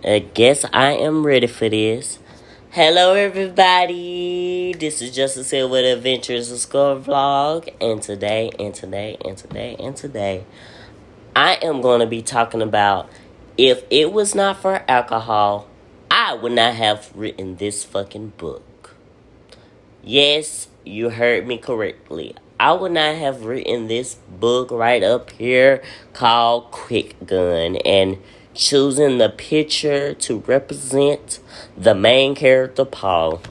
I guess I am ready for this. Hello, everybody. This is Justice Hill with Adventures of Score Vlog, and today, I am going to be talking about if it was not for alcohol, I would not have written this fucking book. Yes, you heard me correctly. I would not have written this book right up here called Quick Gun and choosing the picture to represent the main character, Paul.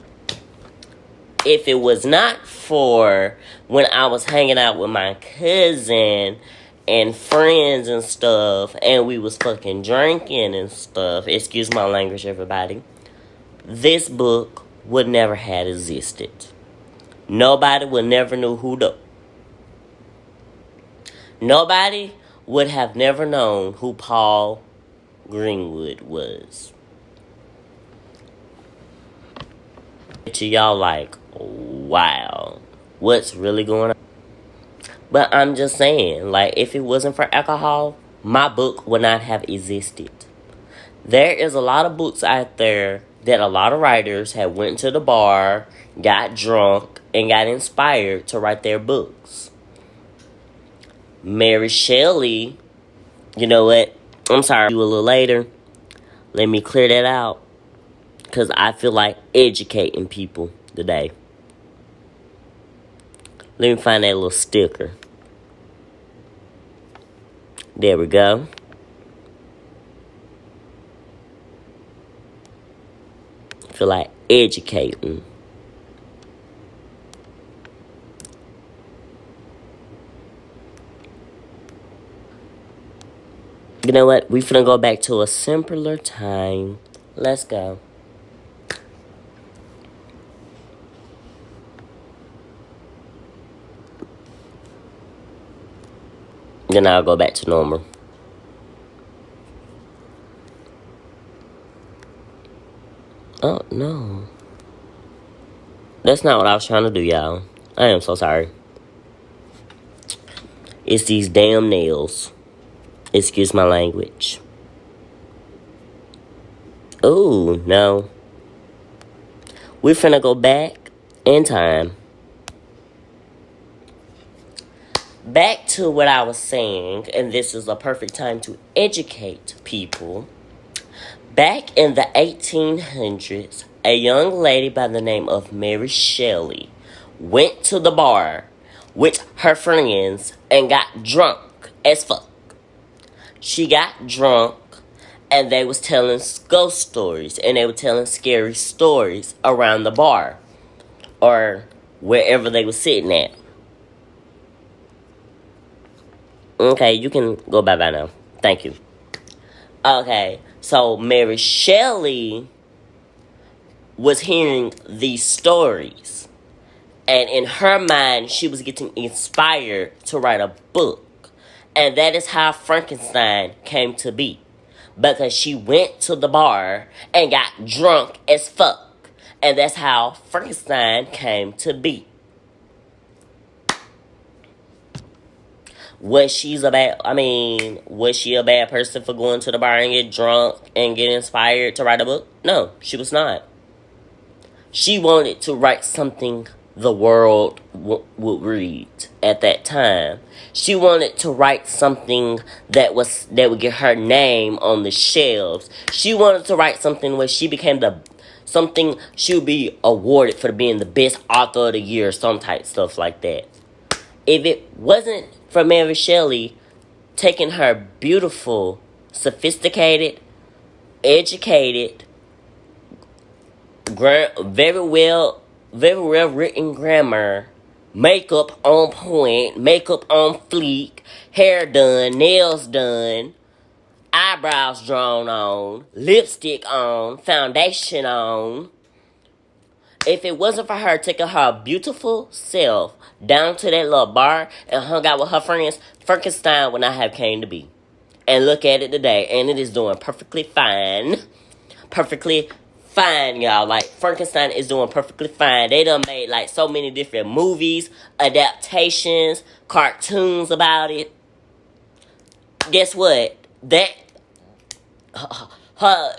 If it was not for when I was hanging out with my cousin and friends and stuff, and we was fucking drinking and stuff, excuse my language, everybody, this book would never have existed. Nobody would never knew Nobody would have never known who Paul Greenwood was. To y'all like, wow, what's really going on? But I'm just saying, like, if it wasn't for alcohol, my book would not have existed. There is a lot of books out there that a lot of writers have went to the bar, got drunk, and got inspired to write their books. Mary Shelley, you know what? I'm sorry, you a little later. Let me clear that out. Because I feel like educating people today. Let me find that little sticker. There we go. I feel like educating. You know what? We finna go back to a simpler time. Let's go. Then I'll go back to normal. Oh, no. That's not what I was trying to do, y'all. I am so sorry. It's these damn nails. Excuse my language. Oh, no. We're finna go back in time. Back to what I was saying, and this is a perfect time to educate people. Back in the 1800s, a young lady by the name of Mary Shelley went to the bar with her friends and got drunk as fuck. She got drunk and they was telling ghost stories and they were telling scary stories around the bar or wherever they were sitting at. Okay, you can go bye-bye now. Thank you. Okay, so Mary Shelley was hearing these stories. And in her mind, she was getting inspired to write a book. And that is how Frankenstein came to be. Because she went to the bar and got drunk as fuck. And that's how Frankenstein came to be. Was she a bad person for going to the bar and get drunk and get inspired to write a book? No, she was not. She wanted to write something the world would read at that time. She wanted to write something that would get her name on the shelves. She wanted to write something where she became she would be awarded for being the best author of the year or some type stuff like that. If it wasn't for Mary Shelley taking her beautiful, sophisticated, educated, very well written grammar, makeup on point, makeup on fleek, hair done, nails done, eyebrows drawn on, lipstick on, foundation on. If it wasn't for her taking her beautiful self down to that little bar and hung out with her friends, Frankenstein would not have came to be. And look at it today, and it is doing perfectly fine. Perfectly fine, y'all. Like, Frankenstein is doing perfectly fine. They done made, like, so many different movies, adaptations, cartoons about it. Guess what? Her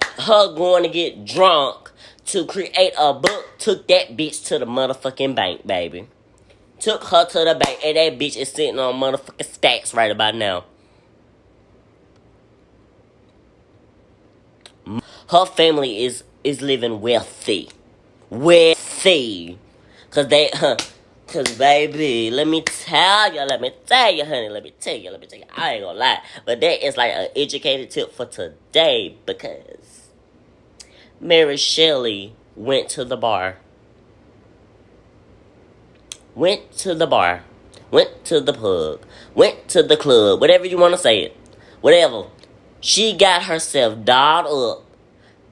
going to get drunk to create a book took that bitch to the motherfucking bank, baby. Took her to the bank, and that bitch is sitting on motherfucking stacks right about now. Her family is living wealthy. Wealthy. Cause baby, let me tell you, honey, I ain't gonna lie. But that is like an educated tip for today, because Mary Shelley went to the bar. Went to the bar. Went to the pub. Went to the club. Whatever you want to say it. Whatever. She got herself dolled up.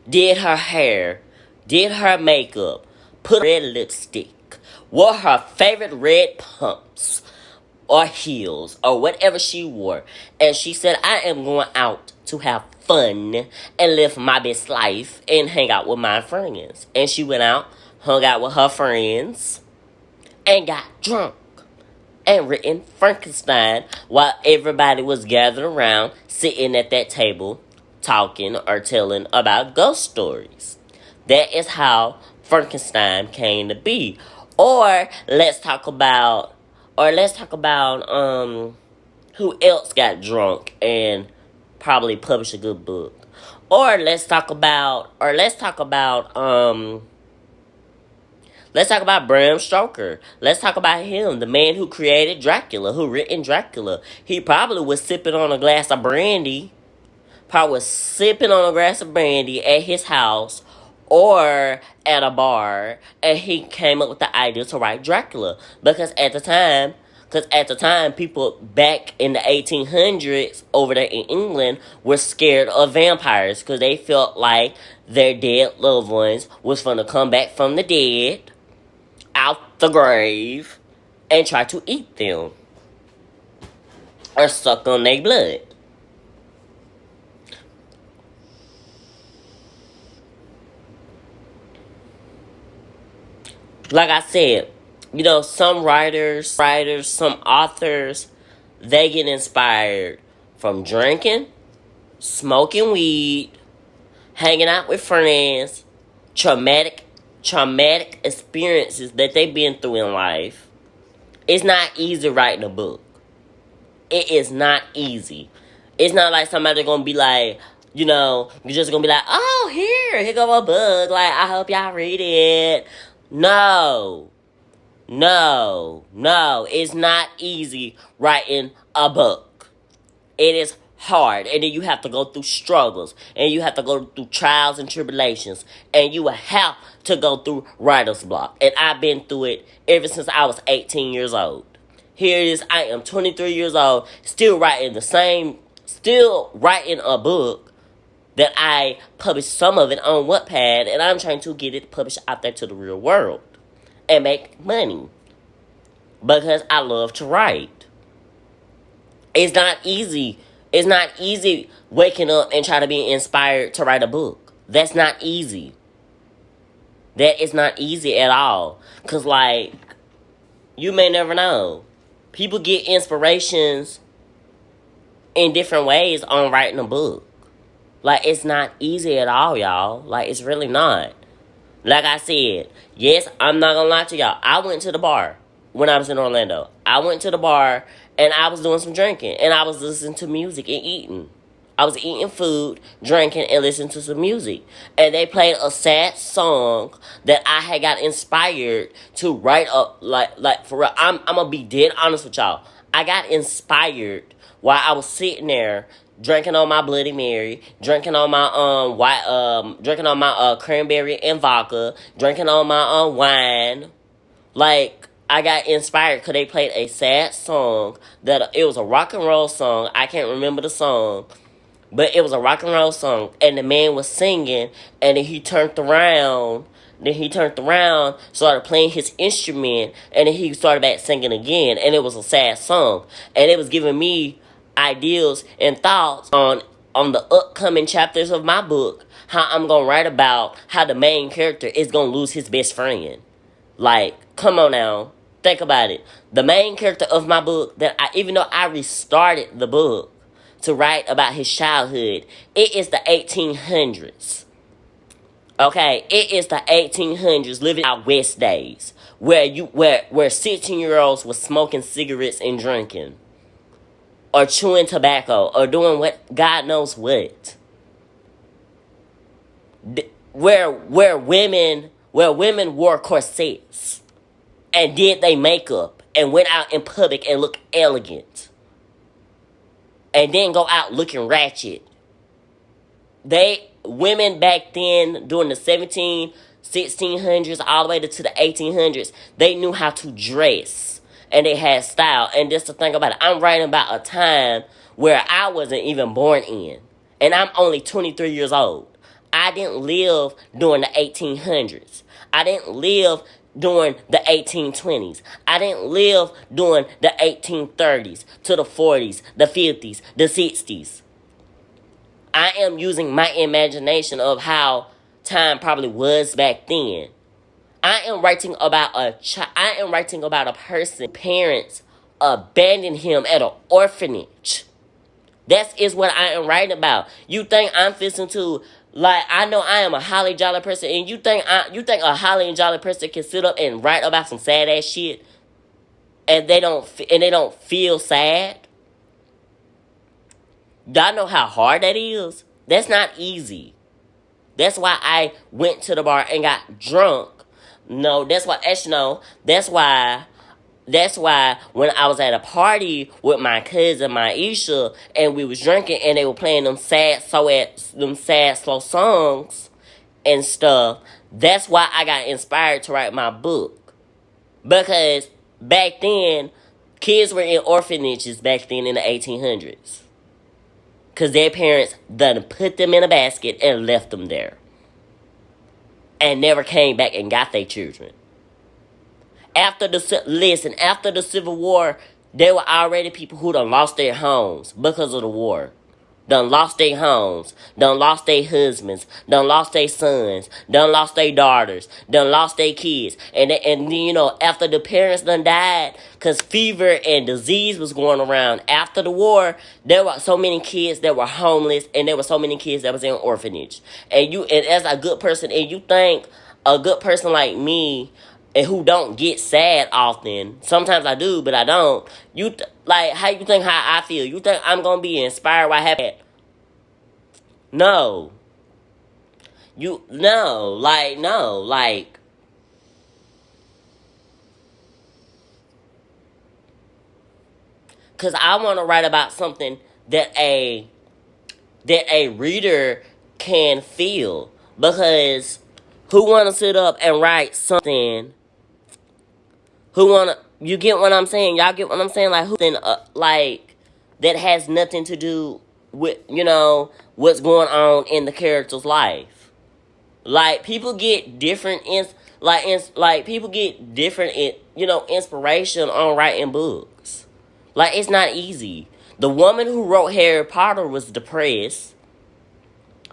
Did her hair. Did her makeup. Put red lipstick. Wore her favorite red pumps. Or heels. Or whatever she wore. And she said, I am going out to have fun. And live my best life. And hang out with my friends. And she went out. Hung out with her friends. And got drunk. And written Frankenstein while everybody was gathered around, sitting at that table, talking or telling about ghost stories. That is how Frankenstein came to be. Or let's talk about who else got drunk and probably published a good book. Let's talk about Bram Stoker. Let's talk about him, the man who created Dracula, who written Dracula. He probably was sipping on a glass of brandy. At his house or at a bar, and he came up with the idea to write Dracula. Because at the time, people back in the 1800s over there in England were scared of vampires because they felt like their dead loved ones was going to come back from the dead out the grave and try to eat them or suck on their blood. Like I said, some writers, some authors, they get inspired from drinking, smoking weed, hanging out with friends, traumatic experiences that they've been through in life. It's not easy writing a book. It is not easy. It's not like somebody gonna be like, you're just gonna be like, oh, here go a book. Like, I hope y'all read it. No. It's not easy writing a book. It is hard, and then you have to go through struggles, and you have to go through trials and tribulations, and you will have to go through writer's block. And I've been through it ever since I was 18 years old. Here it is, I am 23 years old, still writing a book that I published some of it on Wattpad, and I'm trying to get it published out there to the real world and make money because I love to write. It's not easy. It's not easy waking up and trying to be inspired to write a book. That's not easy. That is not easy at all. Because, you may never know. People get inspirations in different ways on writing a book. It's not easy at all, y'all. It's really not. Like I said, yes, I'm not gonna lie to y'all. I went to the bar when I was in Orlando. I went to the bar and I was doing some drinking. And I was listening to music and eating. I was eating food, drinking, and listening to some music. And they played a sad song that I had got inspired to write up. For real, I'm gonna be dead honest with y'all. I got inspired while I was sitting there drinking on my Bloody Mary, drinking on my cranberry and vodka, drinking on my wine. I got inspired because they played a sad song it was a rock and roll song. I can't remember the song, but it was a rock and roll song, and the man was singing, and then he turned around, started playing his instrument, and then he started back singing again, and it was a sad song, and it was giving me ideas and thoughts on the upcoming chapters of my book, how I'm gonna write about how the main character is gonna lose his best friend. Come on now, think about it. The main character of my book, even though I restarted the book to write about his childhood. It is the 1800s. Okay, it is the 1800s, living out West days, where 16-year-olds were smoking cigarettes and drinking, or chewing tobacco, or doing what God knows what. Where women wore corsets and did their makeup and went out in public and looked elegant, and then go out looking ratchet. Women back then, during the 1600s, all the way to the 1800s, they knew how to dress. And they had style. And just to think about it, I'm writing about a time where I wasn't even born in. And I'm only 23 years old. I didn't live during the 1800s. I didn't live during the 1820s. I didn't live during the 1830s to the 40s, the 50s, the 60s. I am using my imagination of how time probably was back then. I am writing about a person, parents abandoned him at an orphanage. That is what I am writing about. You think I'm fixing to, like, I know I am a holly jolly person, and you think a holly and jolly person can sit up and write about some sad ass shit, and they don't feel sad? Y'all know how hard that is? That's not easy. That's why I went to the bar and got drunk. No, that's why when I was at a party with my cousin Maisha and we was drinking and they were playing them sad slow songs and stuff, that's why I got inspired to write my book. Because back then, kids were in orphanages back then in the 1800s. Because their parents done put them in a basket and left them there. And never came back and got their children. After the Civil War, there were already people who done lost their homes because of the war. Done lost their homes. Done lost their husbands. Done lost their sons. Done lost their daughters. Done lost their kids. And after the parents done died, because fever and disease was going around after the war, there were so many kids that were homeless, and there were so many kids that was in orphanage. And as a good person, and you think a good person like me, and who don't get sad often. Sometimes I do, but I don't. How you think how I feel? You think I'm gonna be inspired by happy? No. No. Cause I want to write about something that a reader can feel. Because who want to sit up and write something? You get what I'm saying? Y'all get what I'm saying? Like, that has nothing to do with, what's going on in the character's life. Like, people get different, inspiration on writing books. Like, it's not easy. The woman who wrote Harry Potter was depressed.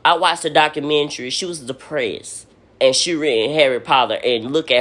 I watched the documentary. She was depressed. And she read Harry Potter, and look at her.